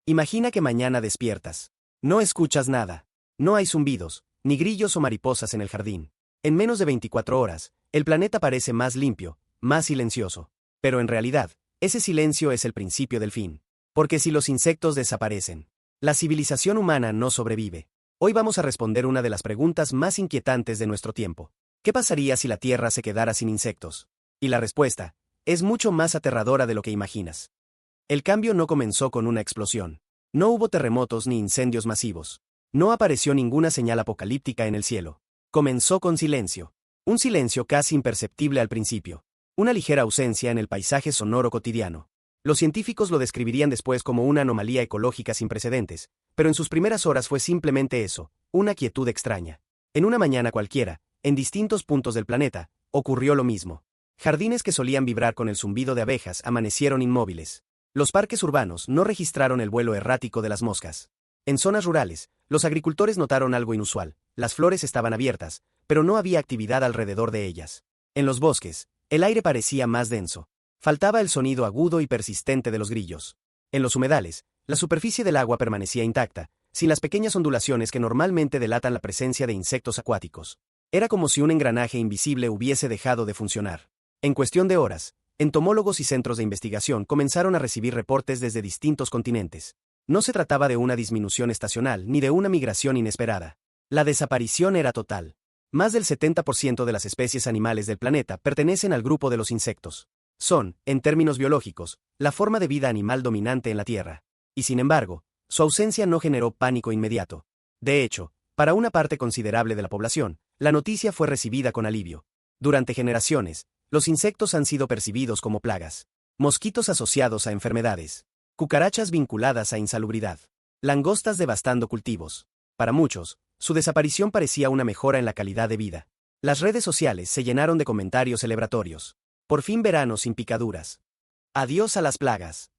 Imagina que mañana despiertas. No escuchas nada. No hay zumbidos, ni grillos o mariposas en el jardín. En menos de 24 horas, el planeta parece más limpio, más silencioso. Pero en realidad, ese silencio es el principio del fin. Porque si los insectos desaparecen, la civilización humana no sobrevive. Hoy vamos a responder una de las preguntas más inquietantes de nuestro tiempo. ¿Qué pasaría si la Tierra se quedara sin insectos? Y la respuesta es mucho más aterradora de lo que imaginas. El cambio no comenzó con una explosión. No hubo terremotos ni incendios masivos. No apareció ninguna señal apocalíptica en el cielo. Comenzó con silencio. Un silencio casi imperceptible al principio. Una ligera ausencia en el paisaje sonoro cotidiano. Los científicos lo describirían después como una anomalía ecológica sin precedentes, pero en sus primeras horas fue simplemente eso, una quietud extraña. En una mañana cualquiera, en distintos puntos del planeta, ocurrió lo mismo. Jardines que solían vibrar con el zumbido de abejas amanecieron inmóviles. Los parques urbanos no registraron el vuelo errático de las moscas. En zonas rurales, los agricultores notaron algo inusual. Las flores estaban abiertas, pero no había actividad alrededor de ellas. En los bosques, el aire parecía más denso. Faltaba el sonido agudo y persistente de los grillos. En los humedales, la superficie del agua permanecía intacta, sin las pequeñas ondulaciones que normalmente delatan la presencia de insectos acuáticos. Era como si un engranaje invisible hubiese dejado de funcionar. En cuestión de horas, entomólogos y centros de investigación comenzaron a recibir reportes desde distintos continentes. No se trataba de una disminución estacional ni de una migración inesperada. La desaparición era total. Más del 70% de las especies animales del planeta pertenecen al grupo de los insectos. Son, en términos biológicos, la forma de vida animal dominante en la Tierra. Y sin embargo, su ausencia no generó pánico inmediato. De hecho, para una parte considerable de la población, la noticia fue recibida con alivio. Durante generaciones, los insectos han sido percibidos como plagas. Mosquitos asociados a enfermedades. Cucarachas vinculadas a insalubridad. Langostas devastando cultivos. Para muchos, su desaparición parecía una mejora en la calidad de vida. Las redes sociales se llenaron de comentarios celebratorios. Por fin verano sin picaduras. Adiós a las plagas.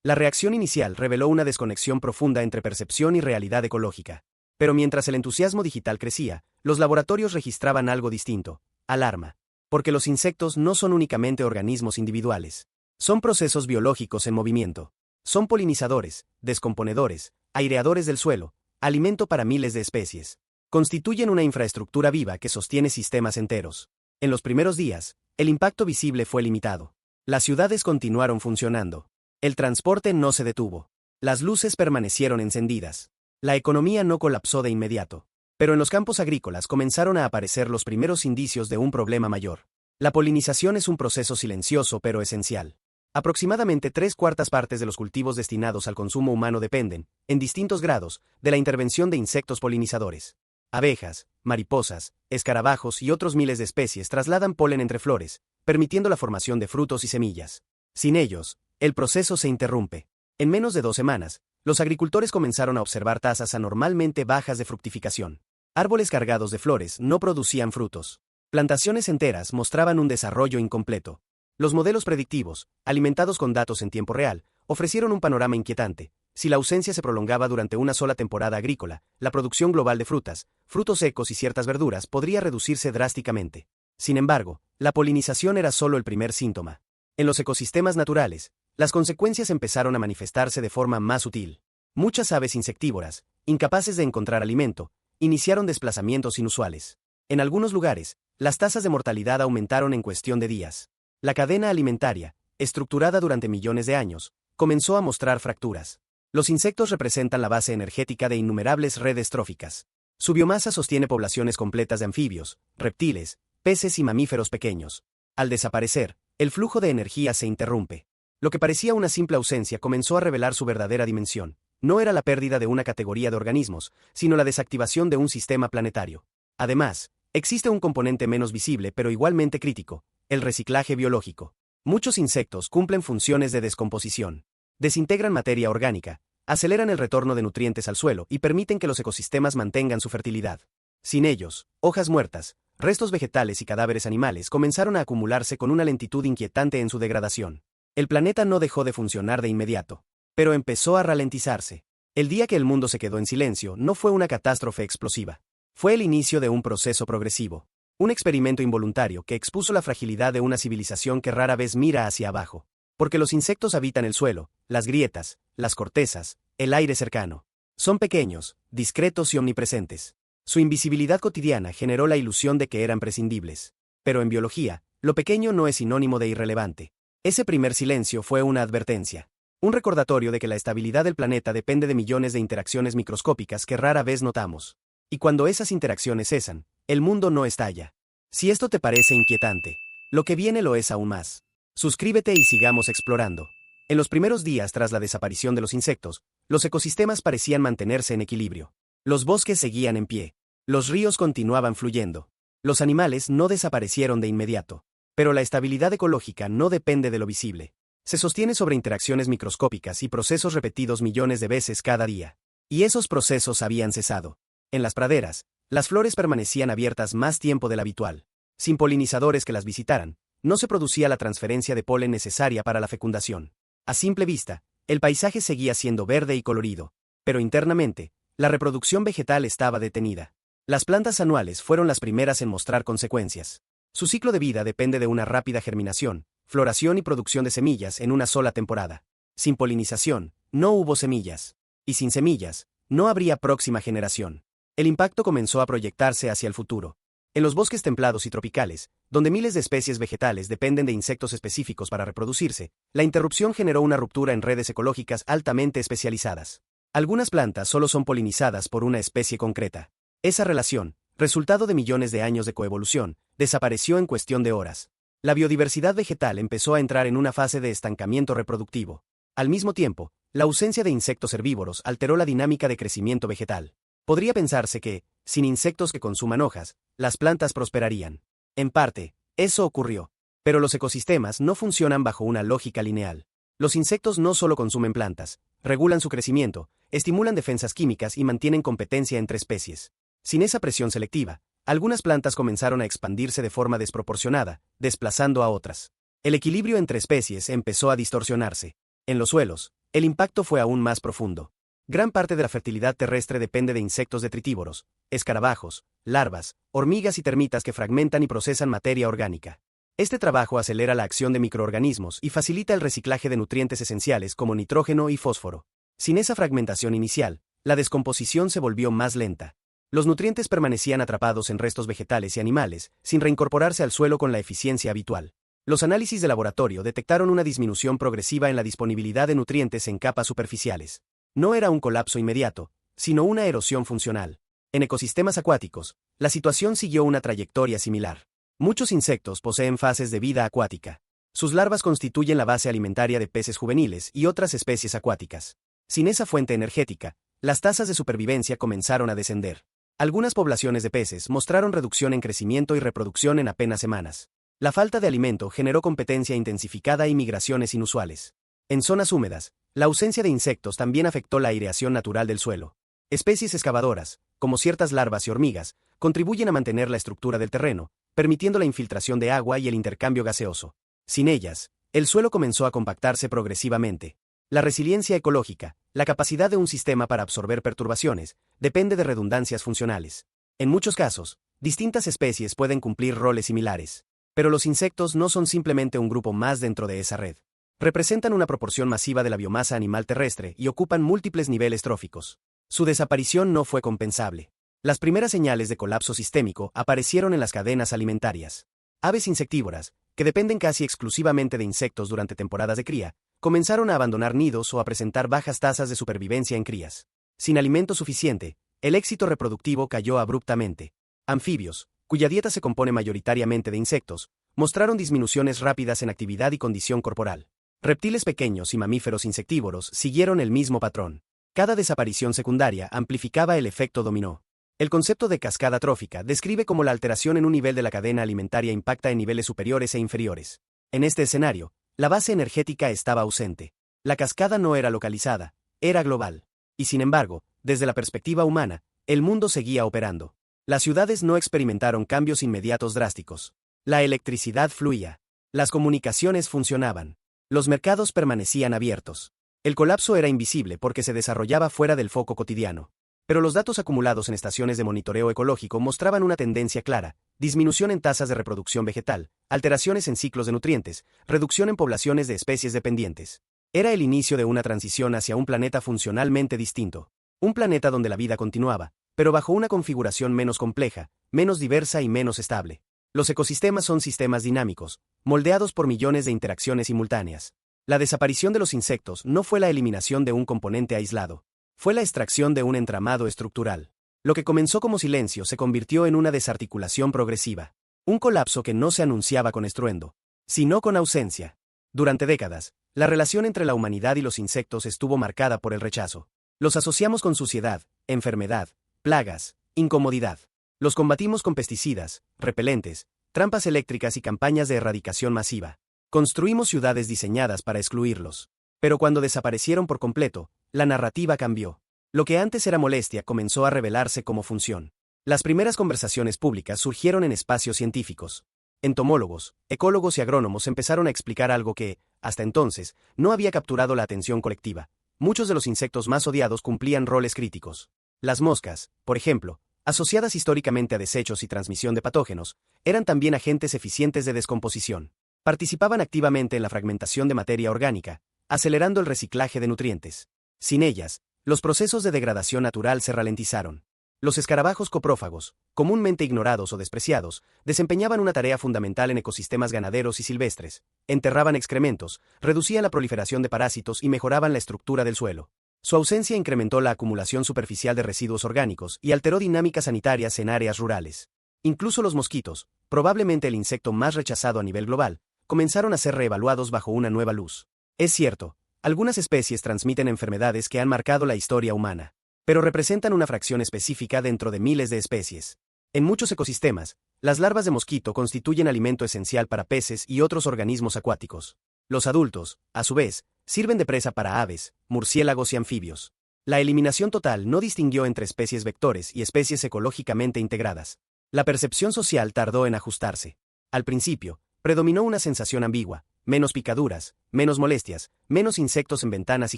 La reacción inicial reveló una desconexión profunda entre percepción y realidad ecológica. Pero mientras el entusiasmo digital crecía, los laboratorios registraban algo distinto: alarma. Porque los insectos no son únicamente organismos individuales. Son procesos biológicos en movimiento. Son polinizadores, descomponedores, aireadores del suelo, alimento para miles de especies. Constituyen una infraestructura viva que sostiene sistemas enteros. En los primeros días, el impacto visible fue limitado. Las ciudades continuaron funcionando. El transporte no se detuvo. Las luces permanecieron encendidas. La economía no colapsó de inmediato. Pero en los campos agrícolas comenzaron a aparecer los primeros indicios de un problema mayor. La polinización es un proceso silencioso pero esencial. Aproximadamente 3/4 partes de los cultivos destinados al consumo humano dependen, en distintos grados, de la intervención de insectos polinizadores. Abejas, mariposas, escarabajos y otros miles de especies trasladan polen entre flores, permitiendo la formación de frutos y semillas. Sin ellos, el proceso se interrumpe. En menos de 2 semanas, los agricultores comenzaron a observar tasas anormalmente bajas de fructificación. Árboles cargados de flores no producían frutos. Plantaciones enteras mostraban un desarrollo incompleto. Los modelos predictivos, alimentados con datos en tiempo real, ofrecieron un panorama inquietante. Si la ausencia se prolongaba durante una sola temporada agrícola, la producción global de frutas, frutos secos y ciertas verduras podría reducirse drásticamente. Sin embargo, la polinización era solo el primer síntoma. En los ecosistemas naturales, las consecuencias empezaron a manifestarse de forma más sutil. Muchas aves insectívoras, incapaces de encontrar alimento, iniciaron desplazamientos inusuales. En algunos lugares, las tasas de mortalidad aumentaron en cuestión de días. La cadena alimentaria, estructurada durante millones de años, comenzó a mostrar fracturas. Los insectos representan la base energética de innumerables redes tróficas. Su biomasa sostiene poblaciones completas de anfibios, reptiles, peces y mamíferos pequeños. Al desaparecer, el flujo de energía se interrumpe. Lo que parecía una simple ausencia comenzó a revelar su verdadera dimensión. No era la pérdida de una categoría de organismos, sino la desactivación de un sistema planetario. Además, existe un componente menos visible pero igualmente crítico: el reciclaje biológico. Muchos insectos cumplen funciones de descomposición. Desintegran materia orgánica, aceleran el retorno de nutrientes al suelo y permiten que los ecosistemas mantengan su fertilidad. Sin ellos, hojas muertas, restos vegetales y cadáveres animales comenzaron a acumularse con una lentitud inquietante en su degradación. El planeta no dejó de funcionar de inmediato, pero empezó a ralentizarse. El día que el mundo se quedó en silencio no fue una catástrofe explosiva. Fue el inicio de un proceso progresivo. Un experimento involuntario que expuso la fragilidad de una civilización que rara vez mira hacia abajo. Porque los insectos habitan el suelo, las grietas, las cortezas, el aire cercano. Son pequeños, discretos y omnipresentes. Su invisibilidad cotidiana generó la ilusión de que eran prescindibles. Pero en biología, lo pequeño no es sinónimo de irrelevante. Ese primer silencio fue una advertencia. Un recordatorio de que la estabilidad del planeta depende de millones de interacciones microscópicas que rara vez notamos. Y cuando esas interacciones cesan, el mundo no estalla. Si esto te parece inquietante, lo que viene lo es aún más. Suscríbete y sigamos explorando. En los primeros días tras la desaparición de los insectos, los ecosistemas parecían mantenerse en equilibrio. Los bosques seguían en pie. Los ríos continuaban fluyendo. Los animales no desaparecieron de inmediato. Pero la estabilidad ecológica no depende de lo visible. Se sostiene sobre interacciones microscópicas y procesos repetidos millones de veces cada día. Y esos procesos habían cesado. En las praderas, las flores permanecían abiertas más tiempo del habitual. Sin polinizadores que las visitaran, no se producía la transferencia de polen necesaria para la fecundación. A simple vista, el paisaje seguía siendo verde y colorido, pero internamente, la reproducción vegetal estaba detenida. Las plantas anuales fueron las primeras en mostrar consecuencias. Su ciclo de vida depende de una rápida germinación, floración y producción de semillas en una sola temporada. Sin polinización, no hubo semillas. Y sin semillas, no habría próxima generación. El impacto comenzó a proyectarse hacia el futuro. En los bosques templados y tropicales, donde miles de especies vegetales dependen de insectos específicos para reproducirse, la interrupción generó una ruptura en redes ecológicas altamente especializadas. Algunas plantas solo son polinizadas por una especie concreta. Esa relación, resultado de millones de años de coevolución, desapareció en cuestión de horas. La biodiversidad vegetal empezó a entrar en una fase de estancamiento reproductivo. Al mismo tiempo, la ausencia de insectos herbívoros alteró la dinámica de crecimiento vegetal. Podría pensarse que, sin insectos que consuman hojas, las plantas prosperarían. En parte, eso ocurrió. Pero los ecosistemas no funcionan bajo una lógica lineal. Los insectos no solo consumen plantas, regulan su crecimiento, estimulan defensas químicas y mantienen competencia entre especies. Sin esa presión selectiva, algunas plantas comenzaron a expandirse de forma desproporcionada, desplazando a otras. El equilibrio entre especies empezó a distorsionarse. En los suelos, el impacto fue aún más profundo. Gran parte de la fertilidad terrestre depende de insectos detritívoros, escarabajos, larvas, hormigas y termitas que fragmentan y procesan materia orgánica. Este trabajo acelera la acción de microorganismos y facilita el reciclaje de nutrientes esenciales como nitrógeno y fósforo. Sin esa fragmentación inicial, la descomposición se volvió más lenta. Los nutrientes permanecían atrapados en restos vegetales y animales, sin reincorporarse al suelo con la eficiencia habitual. Los análisis de laboratorio detectaron una disminución progresiva en la disponibilidad de nutrientes en capas superficiales. No era un colapso inmediato, sino una erosión funcional. En ecosistemas acuáticos, la situación siguió una trayectoria similar. Muchos insectos poseen fases de vida acuática. Sus larvas constituyen la base alimentaria de peces juveniles y otras especies acuáticas. Sin esa fuente energética, las tasas de supervivencia comenzaron a descender. Algunas poblaciones de peces mostraron reducción en crecimiento y reproducción en apenas semanas. La falta de alimento generó competencia intensificada y migraciones inusuales. En zonas húmedas, la ausencia de insectos también afectó la aireación natural del suelo. Especies excavadoras, como ciertas larvas y hormigas, contribuyen a mantener la estructura del terreno, permitiendo la infiltración de agua y el intercambio gaseoso. Sin ellas, el suelo comenzó a compactarse progresivamente. La resiliencia ecológica, la capacidad de un sistema para absorber perturbaciones, depende de redundancias funcionales. En muchos casos, distintas especies pueden cumplir roles similares. Pero los insectos no son simplemente un grupo más dentro de esa red. Representan una proporción masiva de la biomasa animal terrestre y ocupan múltiples niveles tróficos. Su desaparición no fue compensable. Las primeras señales de colapso sistémico aparecieron en las cadenas alimentarias. Aves insectívoras, que dependen casi exclusivamente de insectos durante temporadas de cría, comenzaron a abandonar nidos o a presentar bajas tasas de supervivencia en crías. Sin alimento suficiente, el éxito reproductivo cayó abruptamente. Anfibios, cuya dieta se compone mayoritariamente de insectos, mostraron disminuciones rápidas en actividad y condición corporal. Reptiles pequeños y mamíferos insectívoros siguieron el mismo patrón. Cada desaparición secundaria amplificaba el efecto dominó. El concepto de cascada trófica describe cómo la alteración en un nivel de la cadena alimentaria impacta en niveles superiores e inferiores. En este escenario, la base energética estaba ausente. La cascada no era localizada, era global. Y sin embargo, desde la perspectiva humana, el mundo seguía operando. Las ciudades no experimentaron cambios inmediatos drásticos. La electricidad fluía. Las comunicaciones funcionaban. Los mercados permanecían abiertos. El colapso era invisible porque se desarrollaba fuera del foco cotidiano. Pero los datos acumulados en estaciones de monitoreo ecológico mostraban una tendencia clara: disminución en tasas de reproducción vegetal, alteraciones en ciclos de nutrientes, reducción en poblaciones de especies dependientes. Era el inicio de una transición hacia un planeta funcionalmente distinto. Un planeta donde la vida continuaba, pero bajo una configuración menos compleja, menos diversa y menos estable. Los ecosistemas son sistemas dinámicos, moldeados por millones de interacciones simultáneas. La desaparición de los insectos no fue la eliminación de un componente aislado. Fue la extracción de un entramado estructural. Lo que comenzó como silencio se convirtió en una desarticulación progresiva. Un colapso que no se anunciaba con estruendo, sino con ausencia. Durante décadas, la relación entre la humanidad y los insectos estuvo marcada por el rechazo. Los asociamos con suciedad, enfermedad, plagas, incomodidad. Los combatimos con pesticidas, repelentes, trampas eléctricas y campañas de erradicación masiva. Construimos ciudades diseñadas para excluirlos. Pero cuando desaparecieron por completo, la narrativa cambió. Lo que antes era molestia comenzó a revelarse como función. Las primeras conversaciones públicas surgieron en espacios científicos. Entomólogos, ecólogos y agrónomos empezaron a explicar algo que, hasta entonces, no había capturado la atención colectiva. Muchos de los insectos más odiados cumplían roles críticos. Las moscas, por ejemplo, asociadas históricamente a desechos y transmisión de patógenos, eran también agentes eficientes de descomposición. Participaban activamente en la fragmentación de materia orgánica, acelerando el reciclaje de nutrientes. Sin ellas, los procesos de degradación natural se ralentizaron. Los escarabajos coprófagos, comúnmente ignorados o despreciados, desempeñaban una tarea fundamental en ecosistemas ganaderos y silvestres. Enterraban excrementos, reducían la proliferación de parásitos y mejoraban la estructura del suelo. Su ausencia incrementó la acumulación superficial de residuos orgánicos y alteró dinámicas sanitarias en áreas rurales. Incluso los mosquitos, probablemente el insecto más rechazado a nivel global, comenzaron a ser reevaluados bajo una nueva luz. Es cierto, algunas especies transmiten enfermedades que han marcado la historia humana, pero representan una fracción específica dentro de miles de especies. En muchos ecosistemas, las larvas de mosquito constituyen alimento esencial para peces y otros organismos acuáticos. Los adultos, a su vez, sirven de presa para aves, murciélagos y anfibios. La eliminación total no distinguió entre especies vectores y especies ecológicamente integradas. La percepción social tardó en ajustarse. Al principio, predominó una sensación ambigua: menos picaduras, menos molestias, menos insectos en ventanas y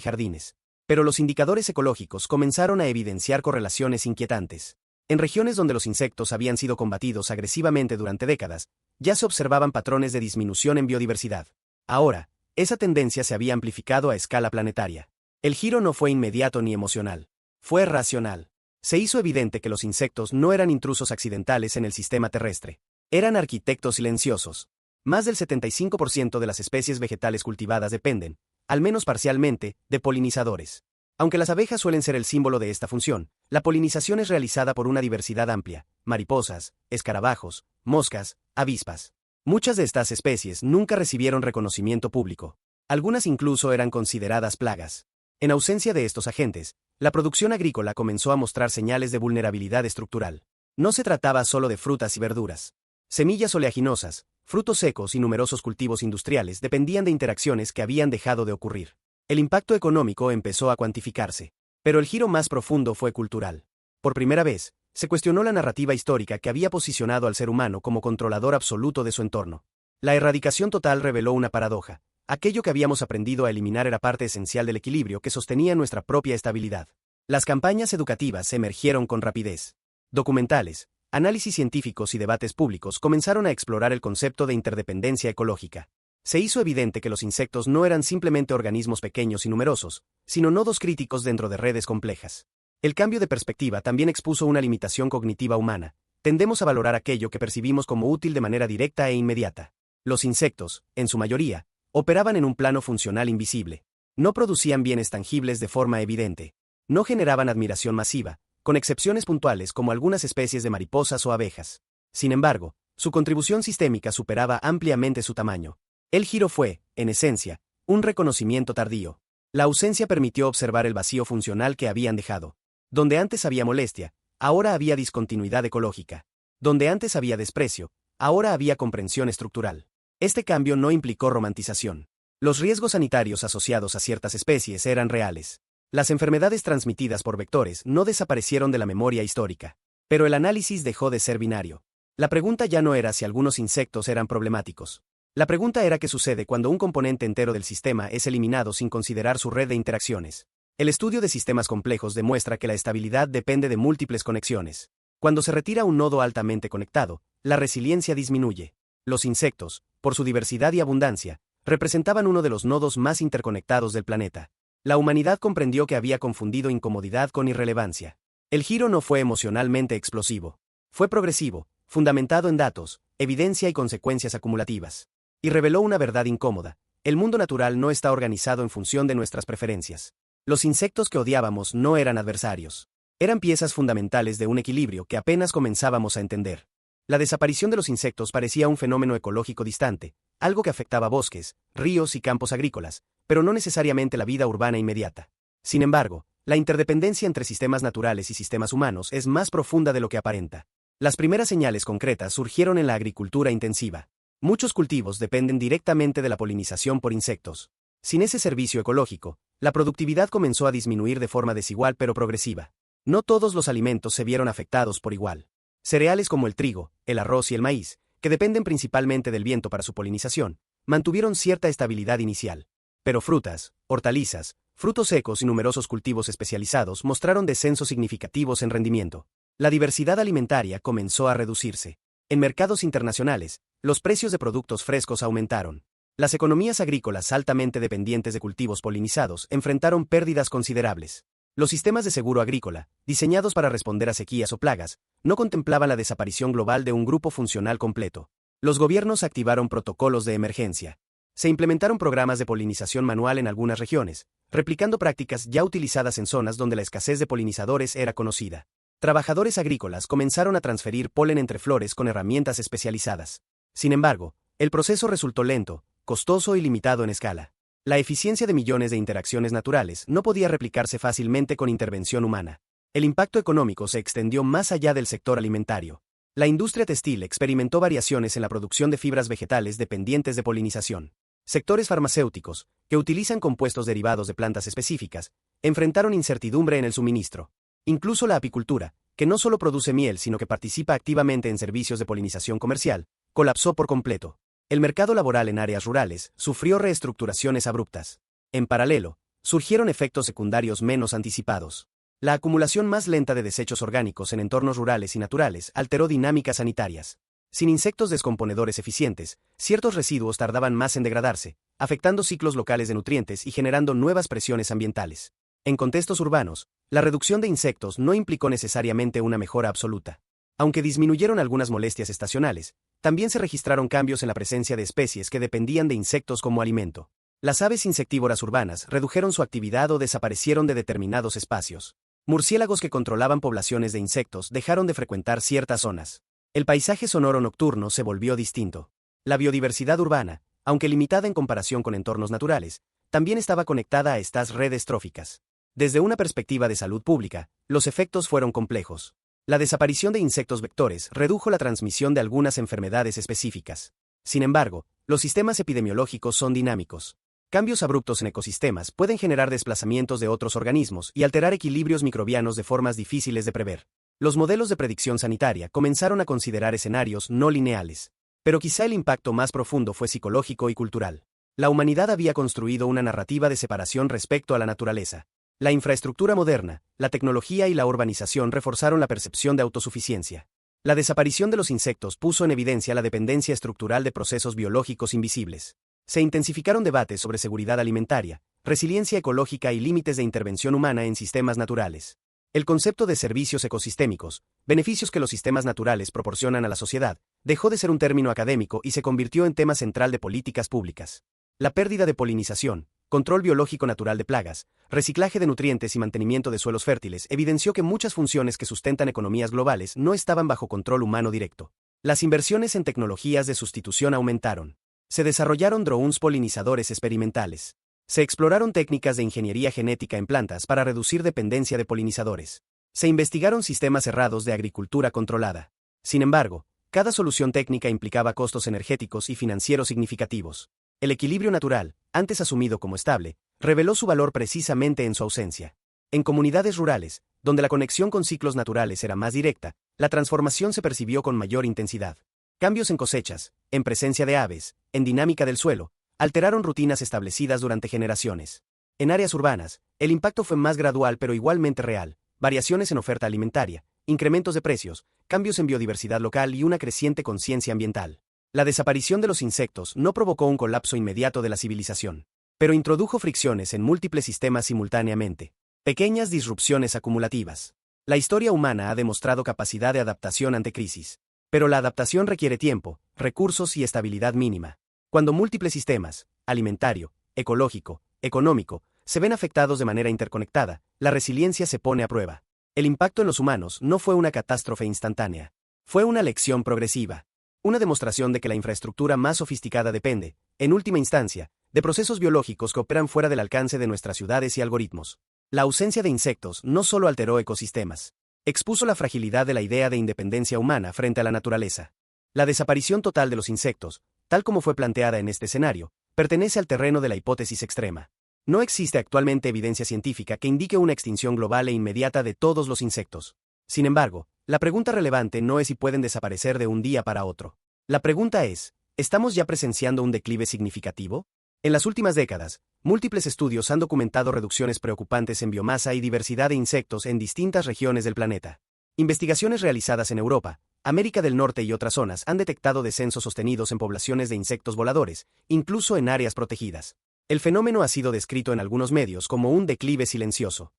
jardines. Pero los indicadores ecológicos comenzaron a evidenciar correlaciones inquietantes. En regiones donde los insectos habían sido combatidos agresivamente durante décadas, ya se observaban patrones de disminución en biodiversidad. Ahora, esa tendencia se había amplificado a escala planetaria. El giro no fue inmediato ni emocional. Fue racional. Se hizo evidente que los insectos no eran intrusos accidentales en el sistema terrestre. Eran arquitectos silenciosos. Más del 75% de las especies vegetales cultivadas dependen, al menos parcialmente, de polinizadores. Aunque las abejas suelen ser el símbolo de esta función, la polinización es realizada por una diversidad amplia: mariposas, escarabajos, moscas, avispas. Muchas de estas especies nunca recibieron reconocimiento público. Algunas incluso eran consideradas plagas. En ausencia de estos agentes, la producción agrícola comenzó a mostrar señales de vulnerabilidad estructural. No se trataba solo de frutas y verduras. Semillas oleaginosas, frutos secos y numerosos cultivos industriales dependían de interacciones que habían dejado de ocurrir. El impacto económico empezó a cuantificarse. Pero el giro más profundo fue cultural. Por primera vez, se cuestionó la narrativa histórica que había posicionado al ser humano como controlador absoluto de su entorno. La erradicación total reveló una paradoja. Aquello que habíamos aprendido a eliminar era parte esencial del equilibrio que sostenía nuestra propia estabilidad. Las campañas educativas emergieron con rapidez. Documentales, análisis científicos y debates públicos comenzaron a explorar el concepto de interdependencia ecológica. Se hizo evidente que los insectos no eran simplemente organismos pequeños y numerosos, sino nodos críticos dentro de redes complejas. El cambio de perspectiva también expuso una limitación cognitiva humana. Tendemos a valorar aquello que percibimos como útil de manera directa e inmediata. Los insectos, en su mayoría, operaban en un plano funcional invisible. No producían bienes tangibles de forma evidente. No generaban admiración masiva, con excepciones puntuales como algunas especies de mariposas o abejas. Sin embargo, su contribución sistémica superaba ampliamente su tamaño. El giro fue, en esencia, un reconocimiento tardío. La ausencia permitió observar el vacío funcional que habían dejado. Donde antes había molestia, ahora había discontinuidad ecológica. Donde antes había desprecio, ahora había comprensión estructural. Este cambio no implicó romantización. Los riesgos sanitarios asociados a ciertas especies eran reales. Las enfermedades transmitidas por vectores no desaparecieron de la memoria histórica. Pero el análisis dejó de ser binario. La pregunta ya no era si algunos insectos eran problemáticos. La pregunta era qué sucede cuando un componente entero del sistema es eliminado sin considerar su red de interacciones. El estudio de sistemas complejos demuestra que la estabilidad depende de múltiples conexiones. Cuando se retira un nodo altamente conectado, la resiliencia disminuye. Los insectos, por su diversidad y abundancia, Representaban uno de los nodos más interconectados del planeta. La humanidad comprendió que había confundido incomodidad con irrelevancia. El giro no fue emocionalmente explosivo. Fue progresivo, fundamentado en datos, evidencia y consecuencias acumulativas. Y reveló una verdad incómoda: el mundo natural no está organizado en función de nuestras preferencias. Los insectos que odiábamos no eran adversarios. Eran piezas fundamentales de un equilibrio que apenas comenzábamos a entender. La desaparición de los insectos parecía un fenómeno ecológico distante, algo que afectaba bosques, ríos y campos agrícolas, pero no necesariamente la vida urbana inmediata. Sin embargo, la interdependencia entre sistemas naturales y sistemas humanos es más profunda de lo que aparenta. Las primeras señales concretas surgieron en la agricultura intensiva. Muchos cultivos dependen directamente de la polinización por insectos. Sin ese servicio ecológico, la productividad comenzó a disminuir de forma desigual pero progresiva. No todos los alimentos se vieron afectados por igual. Cereales como el trigo, el arroz y el maíz, que dependen principalmente del viento para su polinización, mantuvieron cierta estabilidad inicial. Pero frutas, hortalizas, frutos secos y numerosos cultivos especializados mostraron descensos significativos en rendimiento. La diversidad alimentaria comenzó a reducirse. En mercados internacionales, los precios de productos frescos aumentaron. Las economías agrícolas altamente dependientes de cultivos polinizados enfrentaron pérdidas considerables. Los sistemas de seguro agrícola, diseñados para responder a sequías o plagas, no contemplaban la desaparición global de un grupo funcional completo. Los gobiernos activaron protocolos de emergencia. Se implementaron programas de polinización manual en algunas regiones, replicando prácticas ya utilizadas en zonas donde la escasez de polinizadores era conocida. Trabajadores agrícolas comenzaron a transferir polen entre flores con herramientas especializadas. Sin embargo, el proceso resultó lento, costoso y limitado en escala. La eficiencia de millones de interacciones naturales no podía replicarse fácilmente con intervención humana. El impacto económico se extendió más allá del sector alimentario. La industria textil experimentó variaciones en la producción de fibras vegetales dependientes de polinización. Sectores farmacéuticos, que utilizan compuestos derivados de plantas específicas, enfrentaron incertidumbre en el suministro. Incluso la apicultura, que no solo produce miel sino que participa activamente en servicios de polinización comercial, colapsó por completo. El mercado laboral en áreas rurales sufrió reestructuraciones abruptas. En paralelo, surgieron efectos secundarios menos anticipados. La acumulación más lenta de desechos orgánicos en entornos rurales y naturales alteró dinámicas sanitarias. Sin insectos descomponedores eficientes, ciertos residuos tardaban más en degradarse, afectando ciclos locales de nutrientes y generando nuevas presiones ambientales. En contextos urbanos, la reducción de insectos no implicó necesariamente una mejora absoluta. Aunque disminuyeron algunas molestias estacionales, también se registraron cambios en la presencia de especies que dependían de insectos como alimento. Las aves insectívoras urbanas redujeron su actividad o desaparecieron de determinados espacios. Murciélagos que controlaban poblaciones de insectos dejaron de frecuentar ciertas zonas. El paisaje sonoro nocturno se volvió distinto. La biodiversidad urbana, aunque limitada en comparación con entornos naturales, también estaba conectada a estas redes tróficas. Desde una perspectiva de salud pública, los efectos fueron complejos. La desaparición de insectos vectores redujo la transmisión de algunas enfermedades específicas. Sin embargo, los sistemas epidemiológicos son dinámicos. Cambios abruptos en ecosistemas pueden generar desplazamientos de otros organismos y alterar equilibrios microbianos de formas difíciles de prever. Los modelos de predicción sanitaria comenzaron a considerar escenarios no lineales. Pero quizá el impacto más profundo fue psicológico y cultural. La humanidad había construido una narrativa de separación respecto a la naturaleza. La infraestructura moderna, la tecnología y la urbanización reforzaron la percepción de autosuficiencia. La desaparición de los insectos puso en evidencia la dependencia estructural de procesos biológicos invisibles. Se intensificaron debates sobre seguridad alimentaria, resiliencia ecológica y límites de intervención humana en sistemas naturales. El concepto de servicios ecosistémicos, beneficios que los sistemas naturales proporcionan a la sociedad, dejó de ser un término académico y se convirtió en tema central de políticas públicas. La pérdida de polinización, control biológico natural de plagas, reciclaje de nutrientes y mantenimiento de suelos fértiles evidenció que muchas funciones que sustentan economías globales no estaban bajo control humano directo. Las inversiones en tecnologías de sustitución aumentaron. Se desarrollaron drones polinizadores experimentales. Se exploraron técnicas de ingeniería genética en plantas para reducir dependencia de polinizadores. Se investigaron sistemas cerrados de agricultura controlada. Sin embargo, cada solución técnica implicaba costos energéticos y financieros significativos. El equilibrio natural, antes asumido como estable, reveló su valor precisamente en su ausencia. En comunidades rurales, donde la conexión con ciclos naturales era más directa, la transformación se percibió con mayor intensidad. Cambios en cosechas, en presencia de aves, en dinámica del suelo, alteraron rutinas establecidas durante generaciones. En áreas urbanas, el impacto fue más gradual pero igualmente real: variaciones en oferta alimentaria, incrementos de precios, cambios en biodiversidad local y una creciente conciencia ambiental. La desaparición de los insectos no provocó un colapso inmediato de la civilización, pero introdujo fricciones en múltiples sistemas simultáneamente, pequeñas disrupciones acumulativas. La historia humana ha demostrado capacidad de adaptación ante crisis, pero la adaptación requiere tiempo, recursos y estabilidad mínima. Cuando múltiples sistemas, alimentario, ecológico, económico, se ven afectados de manera interconectada, la resiliencia se pone a prueba. El impacto en los humanos no fue una catástrofe instantánea. Fue una lección progresiva. Una demostración de que la infraestructura más sofisticada depende, en última instancia, de procesos biológicos que operan fuera del alcance de nuestras ciudades y algoritmos. La ausencia de insectos no solo alteró ecosistemas, expuso la fragilidad de la idea de independencia humana frente a la naturaleza. La desaparición total de los insectos, tal como fue planteada en este escenario, pertenece al terreno de la hipótesis extrema. No existe actualmente evidencia científica que indique una extinción global e inmediata de todos los insectos. Sin embargo, la pregunta relevante no es si pueden desaparecer de un día para otro. La pregunta es, ¿estamos ya presenciando un declive significativo? En las últimas décadas, múltiples estudios han documentado reducciones preocupantes en biomasa y diversidad de insectos en distintas regiones del planeta. Investigaciones realizadas en Europa, América del Norte y otras zonas han detectado descensos sostenidos en poblaciones de insectos voladores, incluso en áreas protegidas. El fenómeno ha sido descrito en algunos medios como un declive silencioso.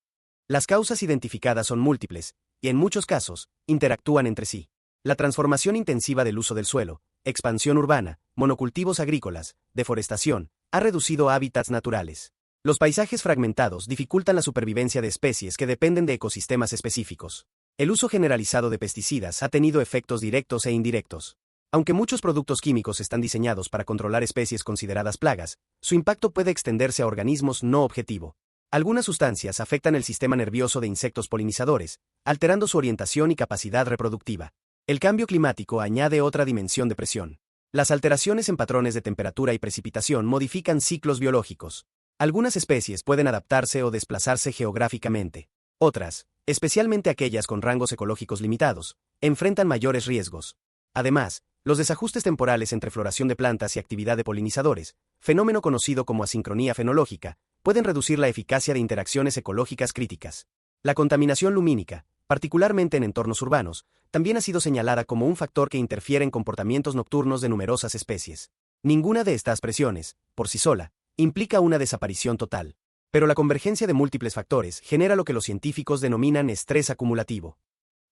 Las causas identificadas son múltiples, y en muchos casos, interactúan entre sí. La transformación intensiva del uso del suelo, expansión urbana, monocultivos agrícolas, deforestación, ha reducido hábitats naturales. Los paisajes fragmentados dificultan la supervivencia de especies que dependen de ecosistemas específicos. El uso generalizado de pesticidas ha tenido efectos directos e indirectos. Aunque muchos productos químicos están diseñados para controlar especies consideradas plagas, su impacto puede extenderse a organismos no objetivo. Algunas sustancias afectan el sistema nervioso de insectos polinizadores, alterando su orientación y capacidad reproductiva. El cambio climático añade otra dimensión de presión. Las alteraciones en patrones de temperatura y precipitación modifican ciclos biológicos. Algunas especies pueden adaptarse o desplazarse geográficamente. Otras, especialmente aquellas con rangos ecológicos limitados, enfrentan mayores riesgos. Además, los desajustes temporales entre floración de plantas y actividad de polinizadores, fenómeno conocido como asincronía fenológica, pueden reducir la eficacia de interacciones ecológicas críticas. La contaminación lumínica, particularmente en entornos urbanos, también ha sido señalada como un factor que interfiere en comportamientos nocturnos de numerosas especies. Ninguna de estas presiones, por sí sola, implica una desaparición total. Pero la convergencia de múltiples factores genera lo que los científicos denominan estrés acumulativo.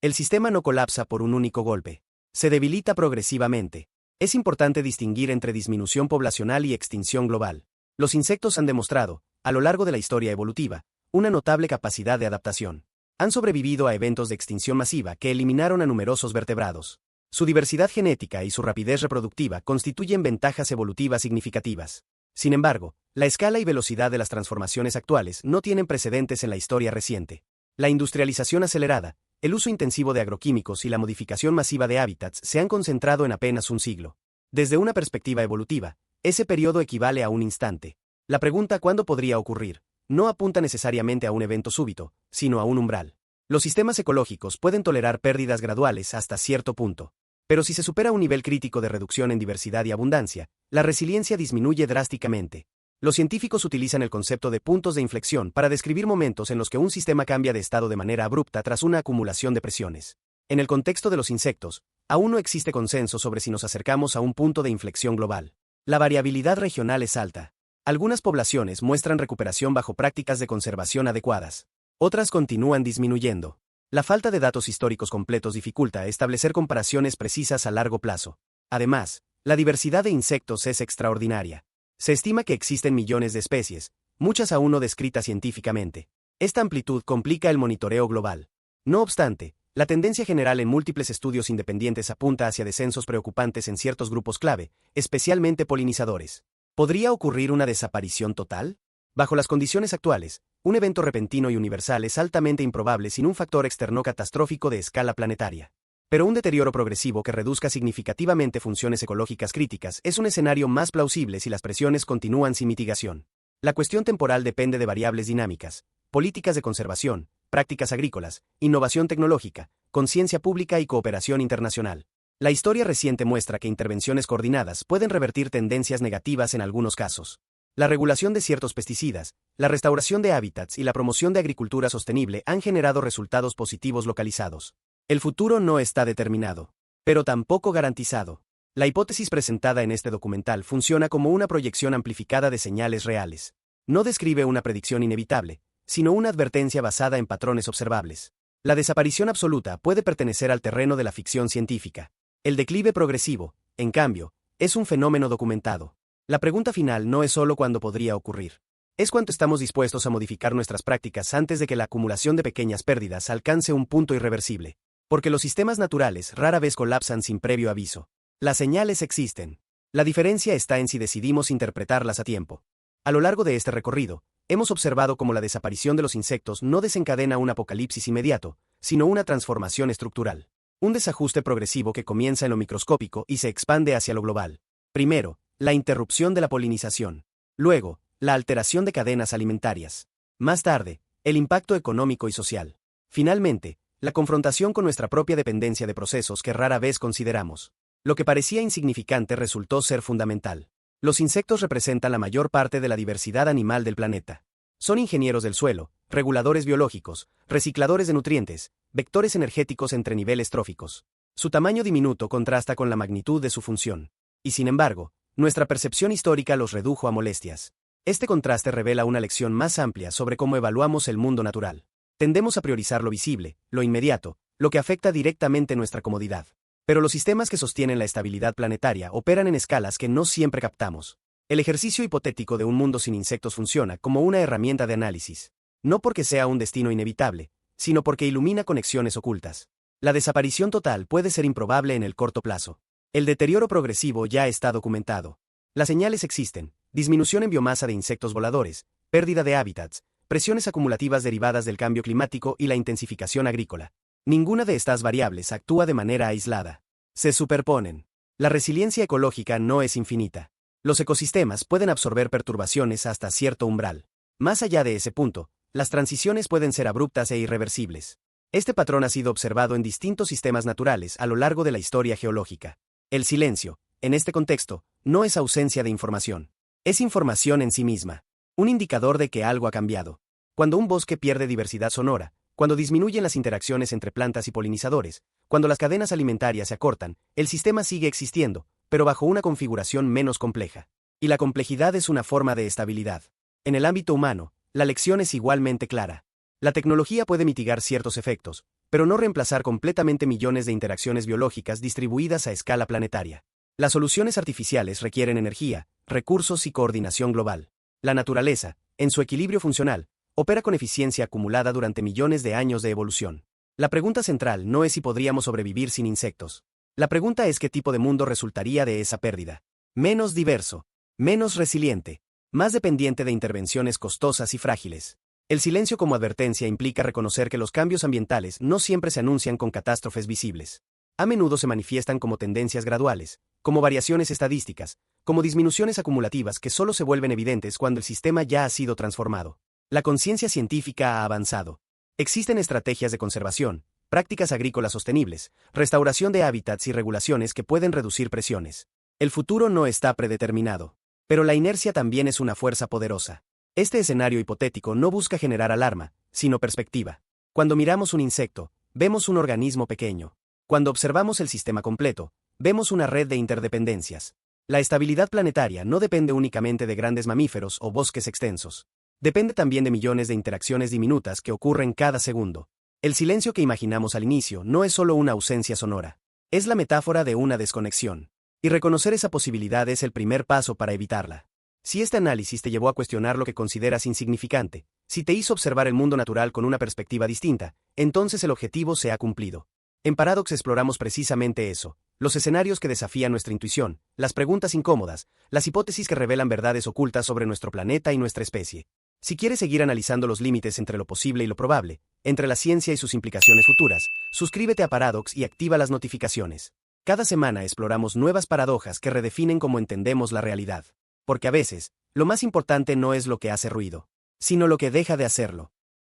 El sistema no colapsa por un único golpe. Se debilita progresivamente. Es importante distinguir entre disminución poblacional y extinción global. Los insectos han demostrado, a lo largo de la historia evolutiva, una notable capacidad de adaptación. Han sobrevivido a eventos de extinción masiva que eliminaron a numerosos vertebrados. Su diversidad genética y su rapidez reproductiva constituyen ventajas evolutivas significativas. Sin embargo, la escala y velocidad de las transformaciones actuales no tienen precedentes en la historia reciente. La industrialización acelerada, el uso intensivo de agroquímicos y la modificación masiva de hábitats se han concentrado en apenas un siglo. Desde una perspectiva evolutiva, ese periodo equivale a un instante. La pregunta ¿cuándo podría ocurrir? No apunta necesariamente a un evento súbito, sino a un umbral. Los sistemas ecológicos pueden tolerar pérdidas graduales hasta cierto punto. Pero si se supera un nivel crítico de reducción en diversidad y abundancia, la resiliencia disminuye drásticamente. Los científicos utilizan el concepto de puntos de inflexión para describir momentos en los que un sistema cambia de estado de manera abrupta tras una acumulación de presiones. En el contexto de los insectos, aún no existe consenso sobre si nos acercamos a un punto de inflexión global. La variabilidad regional es alta. Algunas poblaciones muestran recuperación bajo prácticas de conservación adecuadas. Otras continúan disminuyendo. La falta de datos históricos completos dificulta establecer comparaciones precisas a largo plazo. Además, la diversidad de insectos es extraordinaria. Se estima que existen millones de especies, muchas aún no descritas científicamente. Esta amplitud complica el monitoreo global. No obstante, la tendencia general en múltiples estudios independientes apunta hacia descensos preocupantes en ciertos grupos clave, especialmente polinizadores. ¿Podría ocurrir una desaparición total? Bajo las condiciones actuales, un evento repentino y universal es altamente improbable sin un factor externo catastrófico de escala planetaria. Pero un deterioro progresivo que reduzca significativamente funciones ecológicas críticas es un escenario más plausible si las presiones continúan sin mitigación. La cuestión temporal depende de variables dinámicas, políticas de conservación, prácticas agrícolas, innovación tecnológica, conciencia pública y cooperación internacional. La historia reciente muestra que intervenciones coordinadas pueden revertir tendencias negativas en algunos casos. La regulación de ciertos pesticidas, la restauración de hábitats y la promoción de agricultura sostenible han generado resultados positivos localizados. El futuro no está determinado, pero tampoco garantizado. La hipótesis presentada en este documental funciona como una proyección amplificada de señales reales. No describe una predicción inevitable, sino una advertencia basada en patrones observables. La desaparición absoluta puede pertenecer al terreno de la ficción científica. El declive progresivo, en cambio, es un fenómeno documentado. La pregunta final no es solo cuándo podría ocurrir. Es cuánto estamos dispuestos a modificar nuestras prácticas antes de que la acumulación de pequeñas pérdidas alcance un punto irreversible. Porque los sistemas naturales rara vez colapsan sin previo aviso. Las señales existen. La diferencia está en si decidimos interpretarlas a tiempo. A lo largo de este recorrido, hemos observado cómo la desaparición de los insectos no desencadena un apocalipsis inmediato, sino una transformación estructural. Un desajuste progresivo que comienza en lo microscópico y se expande hacia lo global. Primero, la interrupción de la polinización. Luego, la alteración de cadenas alimentarias. Más tarde, el impacto económico y social. Finalmente, la confrontación con nuestra propia dependencia de procesos que rara vez consideramos. Lo que parecía insignificante resultó ser fundamental. Los insectos representan la mayor parte de la diversidad animal del planeta. Son ingenieros del suelo, reguladores biológicos, recicladores de nutrientes, vectores energéticos entre niveles tróficos. Su tamaño diminuto contrasta con la magnitud de su función. Y sin embargo, nuestra percepción histórica los redujo a molestias. Este contraste revela una lección más amplia sobre cómo evaluamos el mundo natural. Tendemos a priorizar lo visible, lo inmediato, lo que afecta directamente nuestra comodidad. Pero los sistemas que sostienen la estabilidad planetaria operan en escalas que no siempre captamos. El ejercicio hipotético de un mundo sin insectos funciona como una herramienta de análisis. No porque sea un destino inevitable, sino porque ilumina conexiones ocultas. La desaparición total puede ser improbable en el corto plazo. El deterioro progresivo ya está documentado. Las señales existen: disminución en biomasa de insectos voladores, pérdida de hábitats, presiones acumulativas derivadas del cambio climático y la intensificación agrícola. Ninguna de estas variables actúa de manera aislada. Se superponen. La resiliencia ecológica no es infinita. Los ecosistemas pueden absorber perturbaciones hasta cierto umbral. Más allá de ese punto, las transiciones pueden ser abruptas e irreversibles. Este patrón ha sido observado en distintos sistemas naturales a lo largo de la historia geológica. El silencio, en este contexto, no es ausencia de información. Es información en sí misma. Un indicador de que algo ha cambiado. Cuando un bosque pierde diversidad sonora, cuando disminuyen las interacciones entre plantas y polinizadores, cuando las cadenas alimentarias se acortan, el sistema sigue existiendo, pero bajo una configuración menos compleja. Y la complejidad es una forma de estabilidad. En el ámbito humano, la lección es igualmente clara. La tecnología puede mitigar ciertos efectos, pero no reemplazar completamente millones de interacciones biológicas distribuidas a escala planetaria. Las soluciones artificiales requieren energía, recursos y coordinación global. La naturaleza, en su equilibrio funcional, opera con eficiencia acumulada durante millones de años de evolución. La pregunta central no es si podríamos sobrevivir sin insectos. La pregunta es qué tipo de mundo resultaría de esa pérdida. Menos diverso, menos resiliente, más dependiente de intervenciones costosas y frágiles. El silencio como advertencia implica reconocer que los cambios ambientales no siempre se anuncian con catástrofes visibles. A menudo se manifiestan como tendencias graduales, como variaciones estadísticas, como disminuciones acumulativas que solo se vuelven evidentes cuando el sistema ya ha sido transformado. La conciencia científica ha avanzado. Existen estrategias de conservación, prácticas agrícolas sostenibles, restauración de hábitats y regulaciones que pueden reducir presiones. El futuro no está predeterminado. Pero la inercia también es una fuerza poderosa. Este escenario hipotético no busca generar alarma, sino perspectiva. Cuando miramos un insecto, vemos un organismo pequeño. Cuando observamos el sistema completo, vemos una red de interdependencias. La estabilidad planetaria no depende únicamente de grandes mamíferos o bosques extensos. Depende también de millones de interacciones diminutas que ocurren cada segundo. El silencio que imaginamos al inicio no es solo una ausencia sonora. Es la metáfora de una desconexión. Y reconocer esa posibilidad es el primer paso para evitarla. Si este análisis te llevó a cuestionar lo que consideras insignificante, si te hizo observar el mundo natural con una perspectiva distinta, entonces el objetivo se ha cumplido. En Paradox exploramos precisamente eso: los escenarios que desafían nuestra intuición, las preguntas incómodas, las hipótesis que revelan verdades ocultas sobre nuestro planeta y nuestra especie. Si quieres seguir analizando los límites entre lo posible y lo probable, entre la ciencia y sus implicaciones futuras, suscríbete a Paradox y activa las notificaciones. Cada semana exploramos nuevas paradojas que redefinen cómo entendemos la realidad. Porque a veces, lo más importante no es lo que hace ruido, sino lo que deja de hacerlo.